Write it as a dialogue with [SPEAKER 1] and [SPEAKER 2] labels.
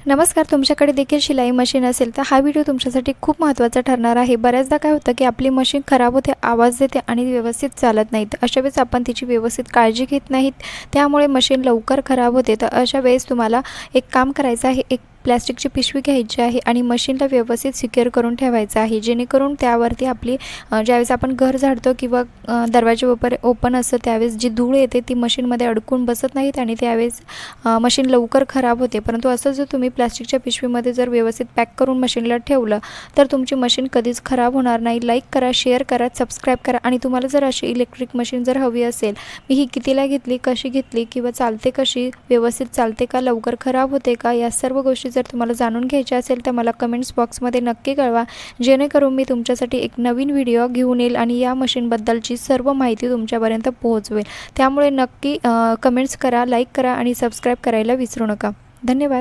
[SPEAKER 1] नमस्कार. तुमच्याकडे देखील शिलाई मशीन असेल तर हा व्हिडिओ तुमच्यासाठी खूप महत्त्वाचा ठरणार आहे. बऱ्याचदा काय होतं की आपली मशीन खराब होते, आवाज देते आणि व्यवस्थित चालत नाही. तर अशा वेळेस आपण तिची व्यवस्थित काळजी घेत नाहीत, त्यामुळे मशीन लवकर खराब होते. तर अशा वेळेस तुम्हाला एक काम करायचं आहे. एक प्लास्टिकची पिशवी घ्यायची आहे आणि मशीनला व्यवस्थित सिक्युअर करून ठेवायचं आहे, जेणेकरून त्यावरती आपली ज्यावेळेस आपण घर झाडतो किंवा दरवाजे वगैरे ओपन असतं त्यावेळेस जी धूळ येते ती मशीनमध्ये अडकून बसत नाहीत आणि त्यावेळेस मशीन लवकर खराब होते. परंतु असं जर तुम्ही प्लास्टिकच्या पिशवीमध्ये जर व्यवस्थित पॅक करून मशीनला ठेवलं तर तुमची मशीन कधीच खराब होणार नाही. लाईक करा, शेअर करा, सबस्क्राईब करा आणि तुम्हाला जर अशी इलेक्ट्रिक मशीन जर हवी असेल, मी ही कितीला घेतली, कशी घेतली किंवा चालते कशी, व्यवस्थित चालते का, लवकर खराब होते का, या सर्व गोष्टी जर तुम्हाला जाणून घ्यायच्या असेल तर मला कमेंट्स बॉक्समध्ये नक्की कळवा, जेणेकरून मी तुमच्यासाठी एक नवीन व्हिडिओ घेऊन येईल आणि या मशीनबद्दलची सर्व माहिती तुमच्यापर्यंत पोहोचवेल. त्यामुळे नक्की कमेंट्स करा, लाईक करा आणि सबस्क्राईब करायला विसरू नका. धन्यवाद.